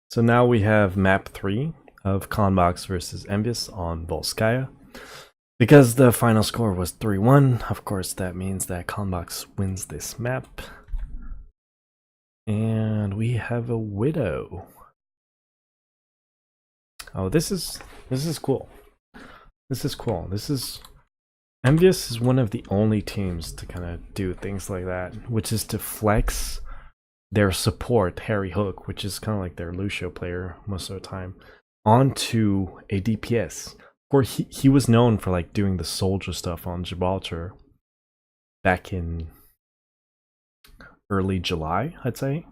So now we have map 3 of ConboxT versus EnvyUs on Volskaya. Because the final score was 3-1, of course that means that ConboxT wins this map. And we have a Widow. Oh, this is cool. This is cool. EnvyUs is one of the only teams to kind of do things like that, which is to flex their support, Harry Hook, which is kind of like their Lucio player most of the time, onto a DPS. Or he was known for like doing the soldier stuff on Gibraltar back in early July, I'd say.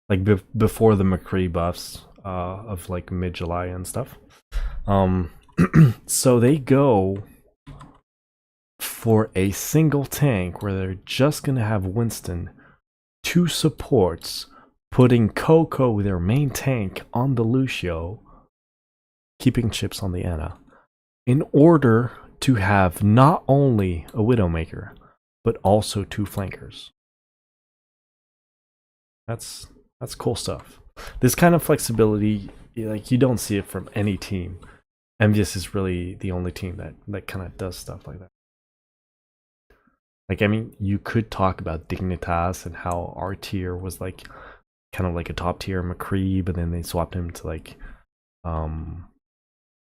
Like before the McCree buffs of like mid-July and stuff. So they go for a single tank where they're just gonna have Winston, two supports, putting Coco, their main tank, on the Lucio, keeping chips on the Ana, in order to have not only a Widowmaker, but also two flankers. That's cool stuff. This kind of flexibility, like, you don't see it from any team. EnvyUs is really the only team that kind of does stuff like that. Like, I mean, you could talk about Dignitas and how our tier was like kind of like a top tier McCree, but then they swapped him to like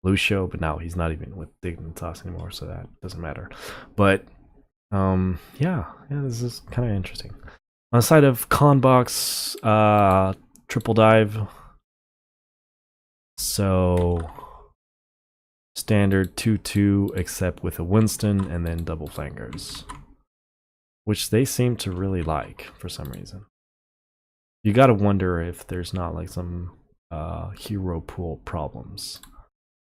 Lucio, but now he's not even with Dignitas anymore, so that doesn't matter. But yeah, this is kind of interesting. On the side of ConboxT, triple dive. So standard 2-2 except with a Winston and then double flankers, which they seem to really like for some reason. You gotta wonder if there's not like some hero pool problems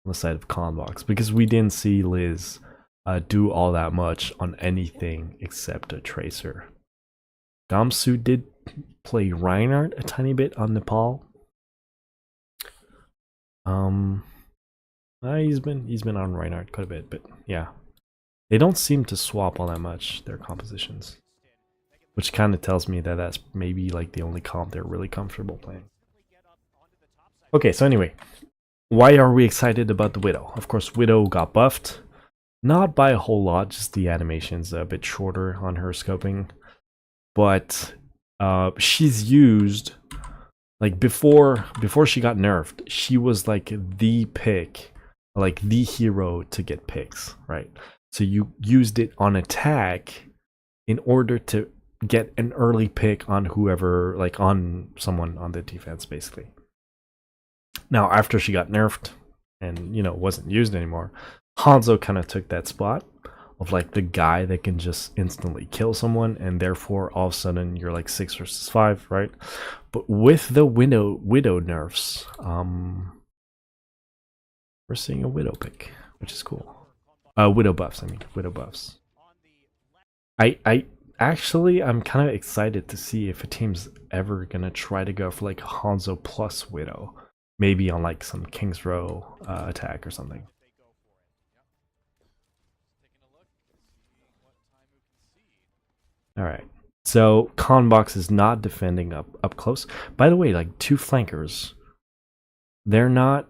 on the side of ConboxT, because we didn't see Liz do all that much on anything except a tracer. Gamsu did play Reinhardt a tiny bit on Nepal. He's been on Reinhardt quite a bit, but yeah. They don't seem to swap all that much, their compositions. Which kind of tells me that that's maybe like the only comp they're really comfortable playing. Okay, so anyway, why are we excited about the Widow? Of course, Widow got buffed. Not by a whole lot, just the animation's a bit shorter on her scoping. But she's used, like, before she got nerfed, she was like the pick, like the hero to get picks, right? So you used it on attack in order to get an early pick on whoever, like on someone on the defense, basically. Now, after she got nerfed and, you know, wasn't used anymore, Hanzo kind of took that spot of like the guy that can just instantly kill someone, and therefore all of a sudden you're like 6 versus 5, right? But with the Widow nerfs, we're seeing a Widow pick, which is cool. Widow buffs, Widow buffs. I actually, I'm kind of excited to see if a team's ever gonna try to go for like Hanzo plus Widow, maybe on like some King's Row attack or something. All right, so ConboxT is not defending up close. By the way, like two flankers, they're not.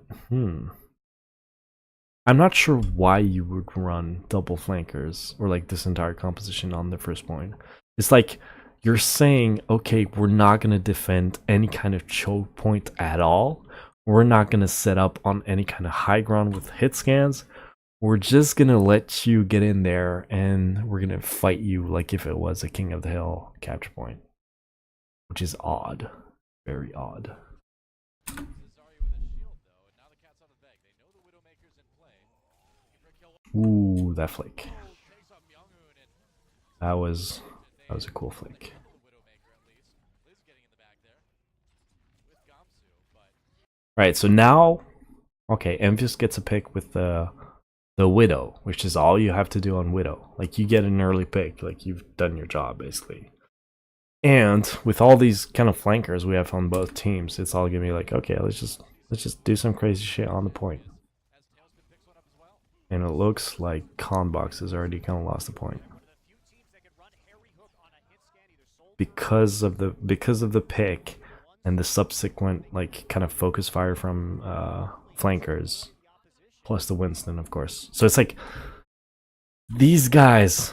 I'm not sure why you would run double flankers or like this entire composition on the first point. It's like you're saying, okay, we're not going to defend any kind of choke point at all. We're not going to set up on any kind of high ground with hit scans. We're just going to let you get in there and we're going to fight you like if it was a King of the Hill capture point. Which is odd. Very odd. Ooh, that flick. That was a cool flick. Alright, so now, okay, EnvyUs gets a pick with the Widow, which is all you have to do on Widow. Like, you get an early pick, like you've done your job basically. And with all these kind of flankers we have on both teams, it's all gonna be like, okay, let's just do some crazy shit on the point. And it looks like ConboxT has already kind of lost the point because of the pick and the subsequent like kind of focus fire from flankers, plus the Winston, of course. So it's like these guys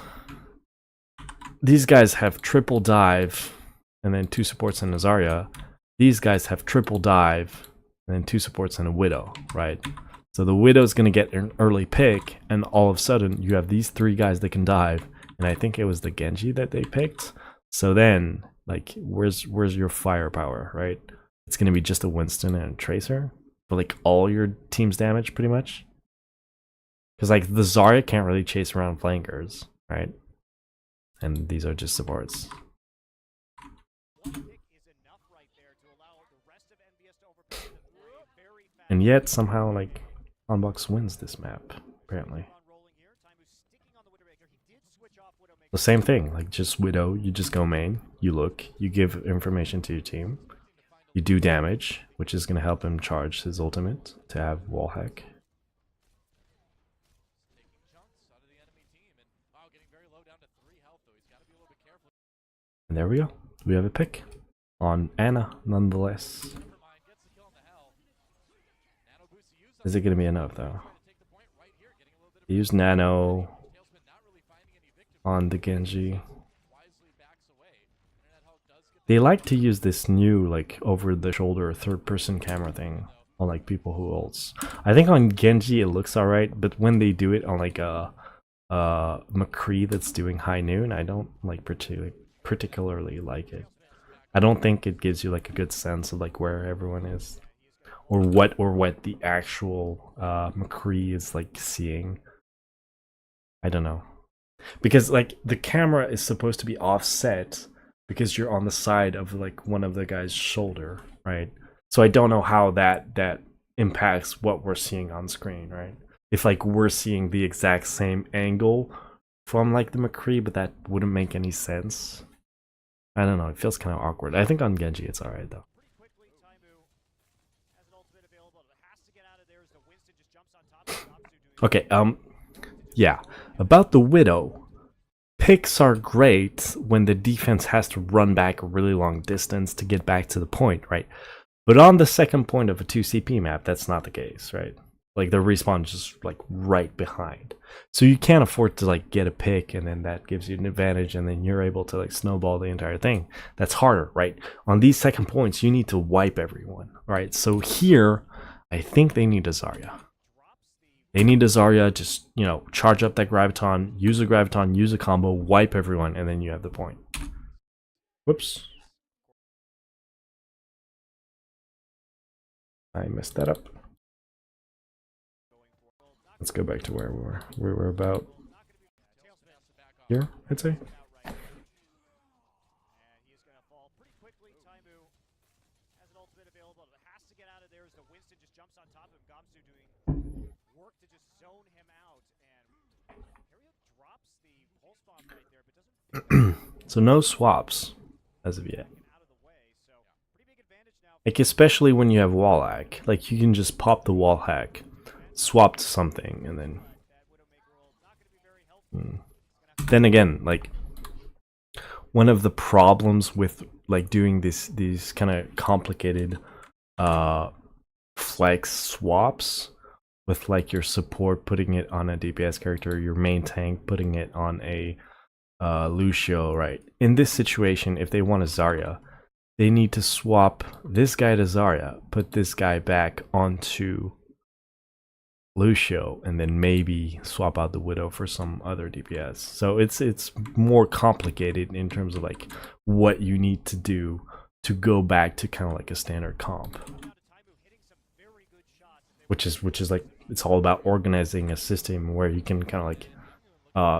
have triple dive and then 2 supports and a Zarya. These guys have triple dive and then 2 supports and a Widow, right? So the Widow's gonna get an early pick, and all of a sudden you have these 3 guys that can dive, and I think it was the Genji that they picked. So then, like, where's your firepower, right? It's gonna be just a Winston and a Tracer for like all your team's damage, pretty much. Because like the Zarya can't really chase around flankers, right? And these are just supports. And yet somehow like Conbox wins this map, apparently. The same thing, like just Widow, you just go main, you look, you give information to your team, you do damage, which is going to help him charge his ultimate to have wall hack. And there we go, we have a pick on Ana nonetheless. Is it going to be enough though? They use Nano on the Genji. They like to use this new like over the shoulder third person camera thing on like people who ults. I think on Genji it looks alright, but when they do it on like a McCree that's doing high noon, I don't like particularly like it. I don't think it gives you like a good sense of like where everyone is, or what the actual McCree is like seeing. I don't know, because like the camera is supposed to be offset because you're on the side of like one of the guy's shoulder, right? So I don't know how that impacts what we're seeing on screen, right? If like we're seeing the exact same angle from like the McCree, but that wouldn't make any sense. I don't know, it feels kind of awkward. I think on Genji it's alright though. Okay, yeah, about the Widow. Picks are great when the defense has to run back a really long distance to get back to the point, right? But on the second point of a 2CP map, that's not the case, right? Like the respawn is just like right behind. So you can't afford to like get a pick and then that gives you an advantage and then you're able to like snowball the entire thing. That's harder, right? On these second points, you need to wipe everyone, right? So here, I think they need a Zarya. They need a Zarya, just, you know, charge up that Graviton, use a combo, wipe everyone, and then you have the point. Whoops. I messed that up. Let's go back to where we were. We were about here, I'd say. So no swaps as of yet. Like especially when you have wall hack, like you can just pop the wall hack, swap to something, and then. Then again, like one of the problems with like doing these kind of complicated flex swaps with like your support putting it on a DPS character, your main tank putting it on a Lucio, right? In this situation, if they want a Zarya, they need to swap this guy to Zarya, put this guy back onto Lucio, and then maybe swap out the Widow for some other DPS. So it's more complicated in terms of like what you need to do to go back to kind of like a standard comp. Which is like, it's all about organizing a system where you can kind of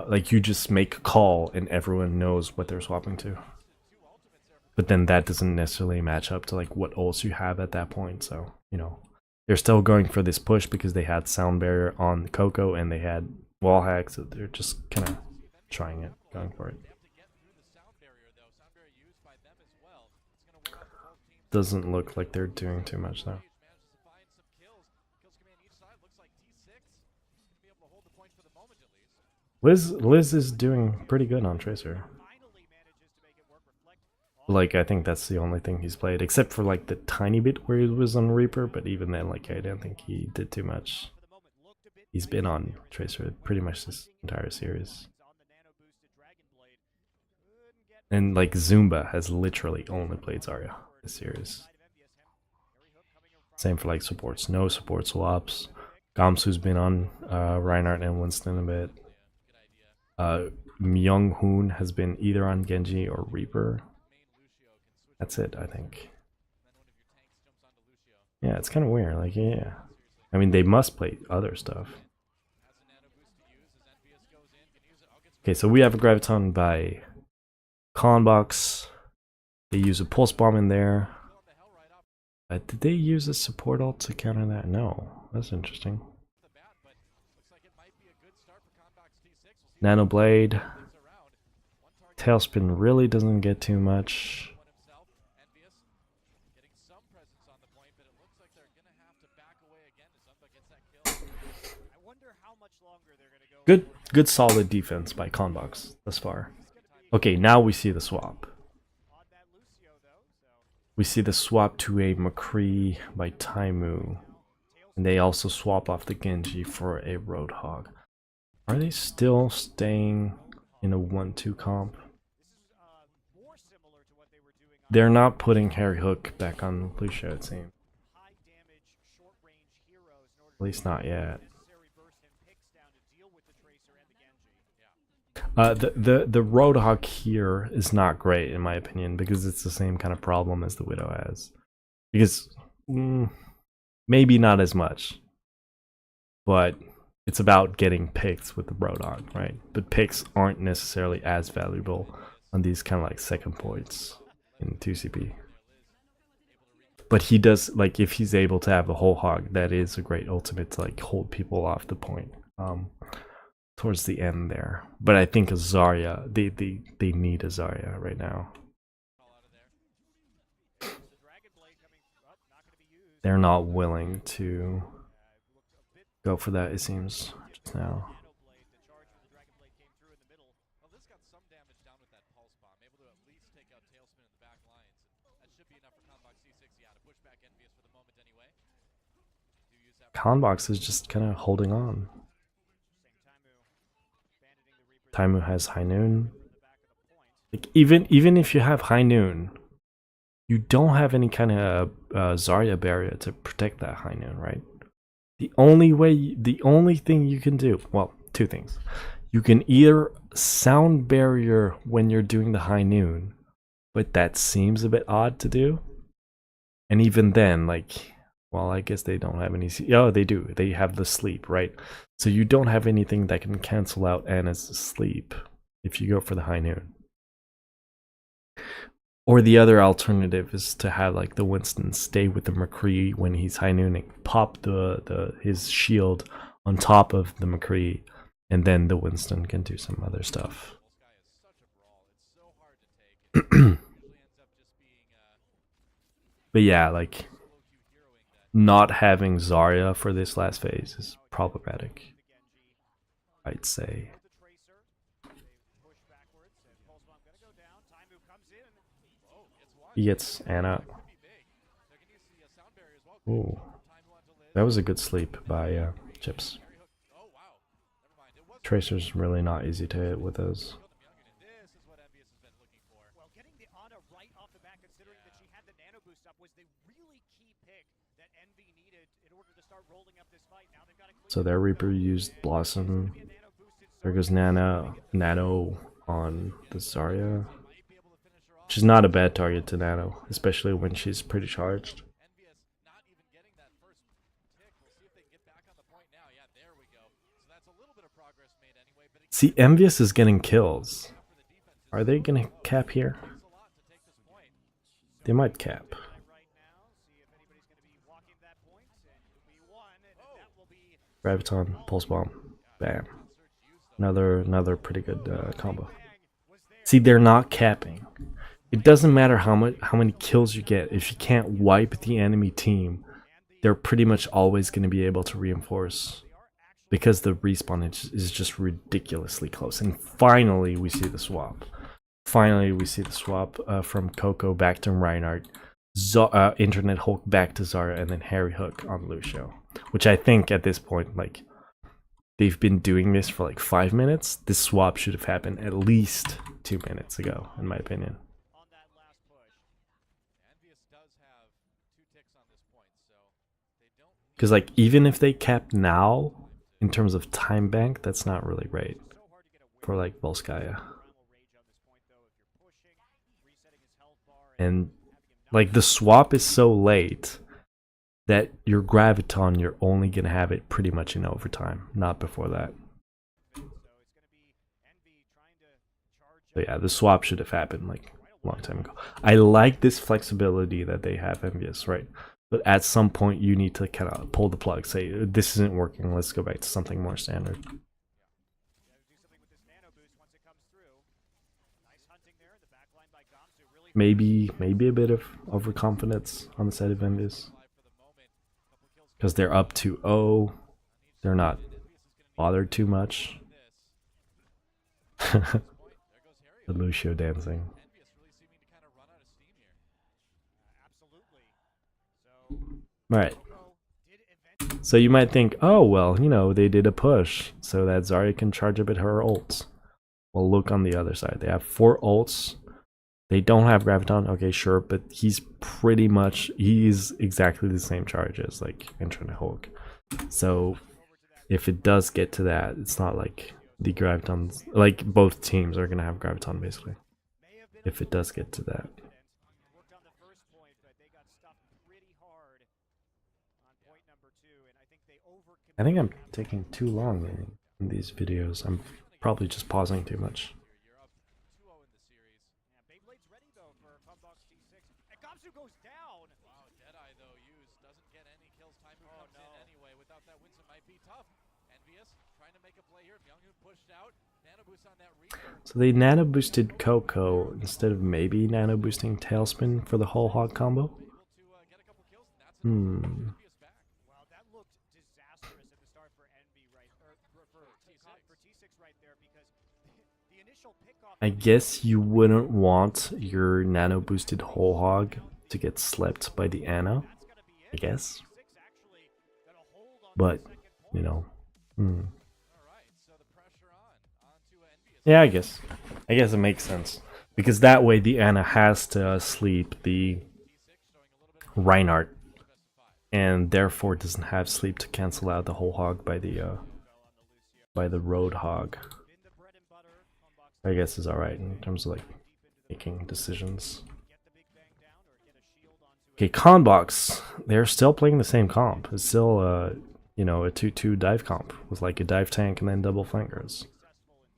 like you just make a call and everyone knows what they're swapping to. But then that doesn't necessarily match up to like what ults you have at that point. So, you know, they're still going for this push because they had sound barrier on Coco and they had wall hack, so they're just kind of trying it, going for it. Doesn't look like they're doing too much though. Liz is doing pretty good on Tracer. Like, I think that's the only thing he's played, except for like the tiny bit where he was on Reaper, but even then, like, I don't think he did too much. He's been on Tracer pretty much this entire series. And like Zumba has literally only played Zarya this series. Same for like supports, no support swaps. Gamsu's been on Reinhardt and Winston a bit. Myung Hoon has been either on Genji or Reaper. That's it, I think. Yeah, it's kind of weird. Like, yeah. I mean, they must play other stuff. Okay, so we have a Graviton by Conbox. They use a Pulse Bomb in there. Did they use a support ult to counter that? No. That's interesting. Nano Blade. Tailspin really doesn't get too much. Good solid defense by Conbox thus far. Okay, now we see the swap. We see the swap to a McCree by Taimu. And they also swap off the Genji for a Roadhog. Are they still staying in a 1-2 comp? They're not putting Harry Hook back on Lucio, it seems. At least not yet. The Roadhog here is not great in my opinion because it's the same kind of problem as the Widow has. Because maybe not as much, but it's about getting picks with the Roadhog, right? But picks aren't necessarily as valuable on these kind of like second points in 2CP. But he does, like, if he's able to have the whole hog, that is a great ultimate to like hold people off the point towards the end there. But I think a Zarya, they need a Zarya right now. They're not willing to go for that, it seems, just now. Conbox is just kind of holding on. Taimu has High Noon. Like, even if you have High Noon, you don't have any kind of Zarya barrier to protect that High Noon, right? The only thing you can do, well, two things. You can either sound barrier when you're doing the High Noon, but that seems a bit odd to do. And even then, like, well, I guess they don't have any. Oh, they do. They have the sleep, right? So you don't have anything that can cancel out Anna's sleep if you go for the High Noon. Or the other alternative is to have like the Winston stay with the McCree when he's High Nooning, pop his shield on top of the McCree, and then the Winston can do some other stuff. But yeah, like, not having Zarya for this last phase is problematic, I'd say. He gets Anna. Ooh, that was a good sleep by Chips. Tracer's really not easy to hit with those. So their Reaper used Blossom. There goes Nano on the Zarya. Which is not a bad target to Nano, especially when she's pretty charged. See, EnvyUs is getting kills. Are they gonna cap here? They might cap. Graviton, Pulse Bomb, bam. Another pretty good combo. See, they're not capping. It doesn't matter how many kills you get. If you can't wipe the enemy team, they're pretty much always going to be able to reinforce. Because the respawn is just ridiculously close. And finally, we see the swap. Finally, we see the swap from Coco back to Reinhardt, Internet Hulk back to Zarya, and then Harry Hook on Lucio. Which I think at this point, like, they've been doing this for like 5 minutes. This swap should have happened at least 2 minutes ago, in my opinion. Because like even if they kept now, in terms of time bank, that's not really great for like Volskaya. And like the swap is so late that your Graviton, you're only gonna have it pretty much in overtime, not before that. So yeah, the swap should have happened like a long time ago. I like this flexibility that they have, EnvyUs, right? But at some point you need to kind of pull the plug, say this isn't working, let's go back to something more standard. Maybe a bit of overconfidence on the side of EnvyUs, because they're up 2-0, they're not bothered too much. The Lucio dancing. Alright. So you might think, oh, well, you know, they did a push so that Zarya can charge up at her ults. Well, look on the other side. They have 4 ults. They don't have Graviton. Okay, sure, but he's exactly the same charge as like Internet Hulk. So if it does get to that, it's not like the Gravitons, like both teams are gonna have Graviton basically. If it does get to that. I think I'm taking too long in these videos. I'm probably just pausing too much. So they nano boosted Coco instead of maybe nano boosting Tailspin for the whole hog combo. I guess you wouldn't want your nano boosted whole hog to get slept by the Ana, I guess. But, you know. Yeah, I guess it makes sense. Because that way the Ana has to sleep the Reinhardt, and therefore doesn't have sleep to cancel out the whole hog by the road hog. I guess is alright in terms of like making decisions. Okay, Conbox, they're still playing the same comp. It's still you know, a 2-2 dive comp with like a dive tank and then double flankers.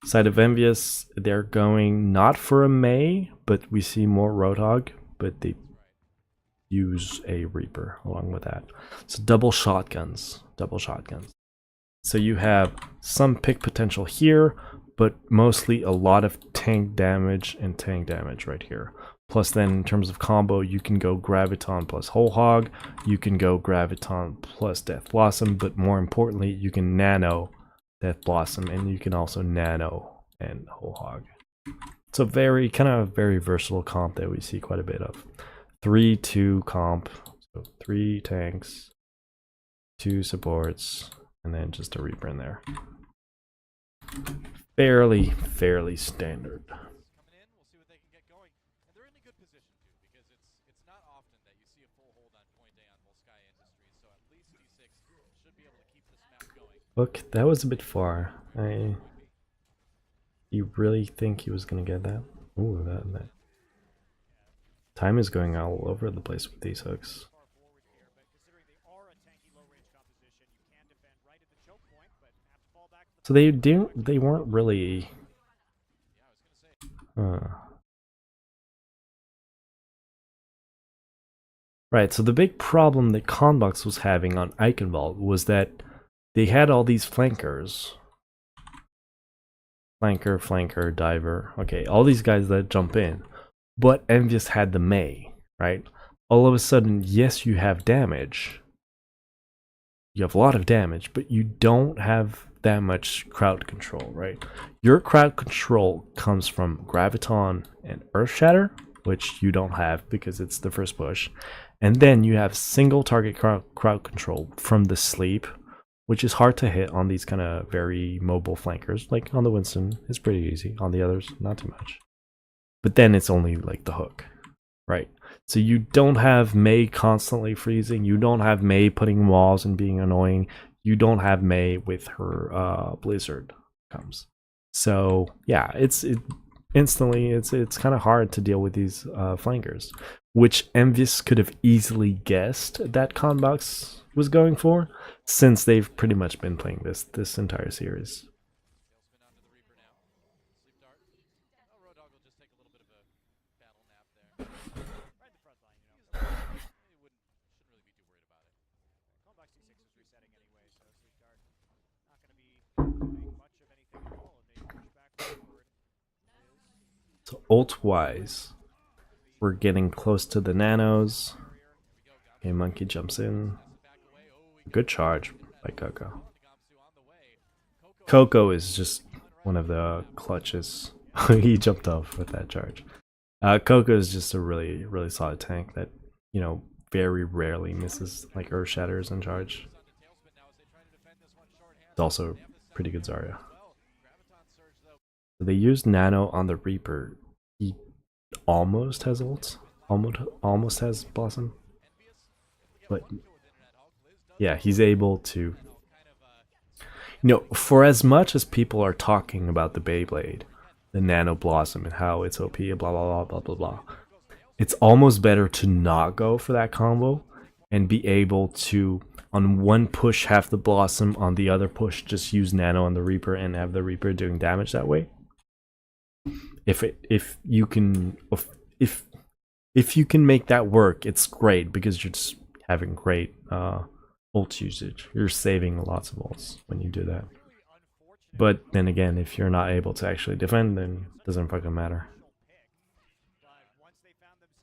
Side of EnvyUs, they're going not for a Mei, but we see more Roadhog, but they use a Reaper along with that. So double shotguns. So you have some pick potential here, but mostly a lot of tank damage and tank damage right here. Plus then in terms of combo, you can go Graviton plus Whole Hog, you can go Graviton plus Death Blossom, but more importantly, you can nano Death Blossom, and you can also nano and Whole Hog. It's a very versatile comp that we see quite a bit of. 3-2 comp, so 3 tanks, 2 supports, and then just a Reaper in there. Fairly standard. Look, that was a bit far. You really think he was gonna get that? Ooh, that time is going all over the place with these hooks. So they weren't really Right, so the big problem that Conbox was having on Eichenwald was that they had all these flankers. Flanker, diver. Okay, all these guys that jump in. But EnvyUs had the Mei, right? All of a sudden, yes, you have damage. You have a lot of damage, but you don't have that much crowd control, right? Your crowd control comes from Graviton and Earth Shatter, which you don't have because it's the first push. And then you have single target crowd control from the sleep, which is hard to hit on these kind of very mobile flankers. Like on the Winston, it's pretty easy. On the others, not too much. But then it's only like the hook, right? So you don't have Mei constantly freezing. You don't have Mei putting walls and being annoying. You don't have Mei with her Blizzard comes. So yeah, it's kind of hard to deal with these flankers, which EnvyUs could have easily guessed that ConboxT was going for, since they've pretty much been playing this entire series. So ult-wise, we're getting close to the nanos. Okay, Monkey jumps in. Good charge by Coco. Coco is just one of the clutches. He jumped off with that charge. Coco is just a really, really solid tank that, you know, very rarely misses like Earth Shatters and charge. It's also pretty good Zarya. They used Nano on the Reaper. He almost has ult. Almost has Blossom. But yeah, he's able to... You know, for as much as people are talking about the Beyblade, the Nano Blossom and how it's OP, blah blah blah blah blah blah, it's almost better to not go for that combo and be able to, on one push have the Blossom, on the other push just use Nano on the Reaper and have the Reaper doing damage that way. If you can make that work, it's great, because you're just having great ult usage. You're saving lots of ults when you do that. But then again, if you're not able to actually defend, then it doesn't fucking matter.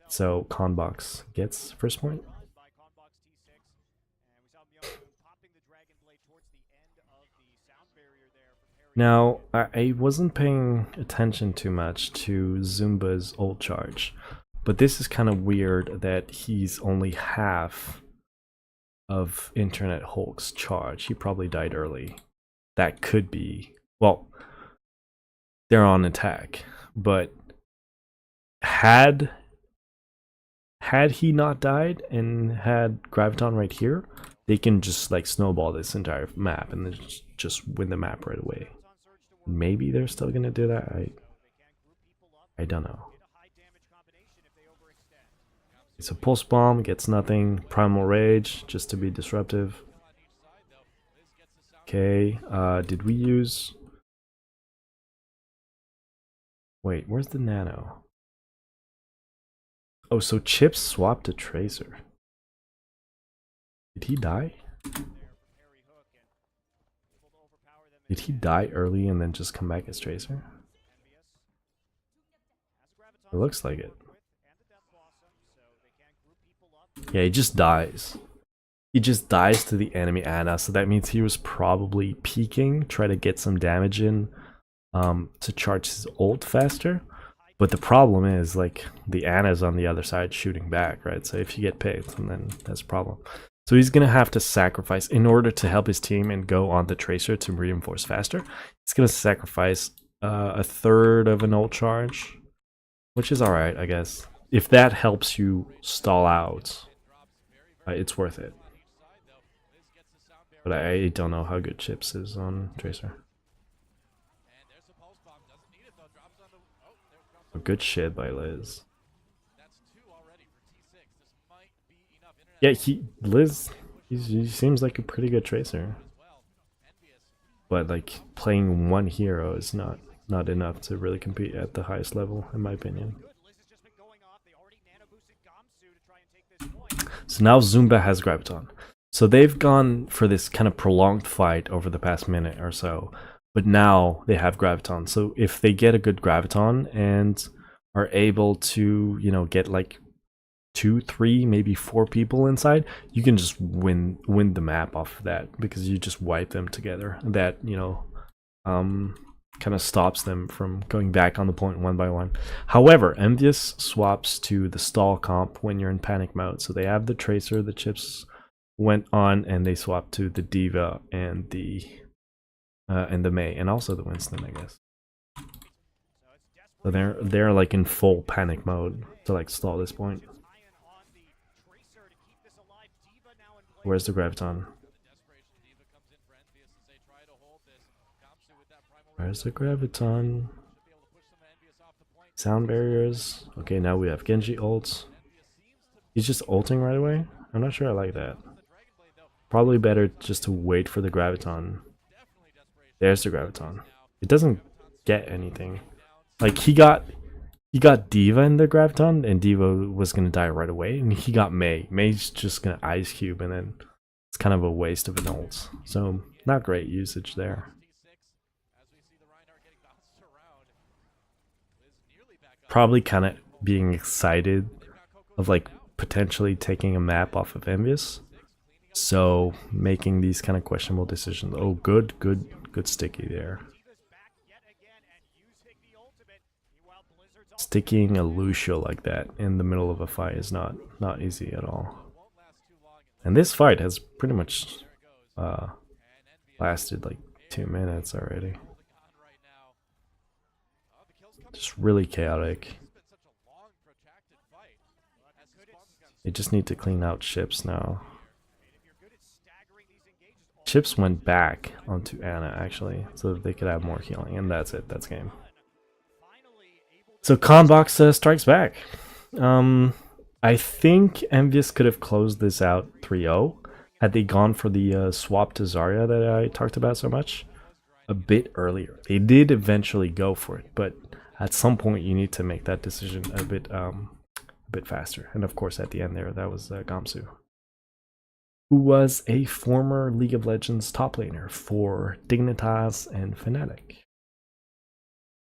So ConboxT gets first point. Now, I wasn't paying attention too much to Zumba's ult charge, but this is kind of weird that he's only half of Internet Hulk's charge. He probably died early. That could be, well, they're on attack, but had he not died and had Graviton right here, they can just like snowball this entire map and then just win the map right away. Maybe they're still gonna do that. I don't know. So Pulse Bomb gets nothing. Primal Rage just to be disruptive. Okay, did we use... Wait, where's the Nano? Oh, so Chips swapped to Tracer. Did he die? Did he die early and then just come back as Tracer? It looks like it. Yeah, he just dies. He just dies to the enemy Ana, so that means he was probably peeking, try to get some damage in to charge his ult faster. But the problem is, like, the Ana's on the other side shooting back, right? So if you get picked, and then that's a problem. So he's gonna have to sacrifice, in order to help his team and go on the Tracer to reinforce faster, he's gonna sacrifice a third of an ult charge, which is alright, I guess. If that helps you stall out, it's worth it. But I don't know how good Chips is on Tracer. Oh, good shit by Liz. Yeah, Liz, he seems like a pretty good Tracer. But like, playing one hero is not enough to really compete at the highest level, in my opinion. So now Zumba has Graviton. So they've gone for this kind of prolonged fight over the past minute or so, but now they have Graviton. So if they get a good Graviton and are able to, you know, get like 2, 3, maybe 4 people inside, you can just win the map off of that, because you just wipe them together. That, you know, kind of stops them from going back on the point one by one. However, EnvyUs swaps to the stall comp when you're in panic mode. So they have the tracer, the chips went on, and they swap to the Diva and the Mei, and also the Winston, I guess. So they're like in full panic mode to like stall this point. Where's the Graviton? Where's the Graviton? Sound barriers. Okay, now we have Genji ults. He's just ulting right away? I'm not sure I like that. Probably better just to wait for the Graviton. There's the Graviton. It doesn't get anything. Like, he got Diva in the Graviton, and Diva was gonna die right away, and he got Mei. Mei's just gonna Ice Cube, and then it's kind of a waste of an ult. So, not great usage there. Probably kind of being excited of like potentially taking a map off of EnvyUs. So, making these kind of questionable decisions. Oh, good sticky there. Sticking a Lucio like that in the middle of a fight is not easy at all. And this fight has pretty much lasted like 2 minutes already. Just really chaotic. They just need to clean out Chips now. Chips went back onto Ana actually, so that they could have more healing, and that's it. That's game. So ConboxT strikes back. I think EnvyUs could have closed this out 3-0 had they gone for the swap to Zarya that I talked about so much a bit earlier. They did eventually go for it, but at some point you need to make that decision a bit faster. And of course, at the end there, that was Gamsu, who was a former League of Legends top laner for Dignitas and Fnatic.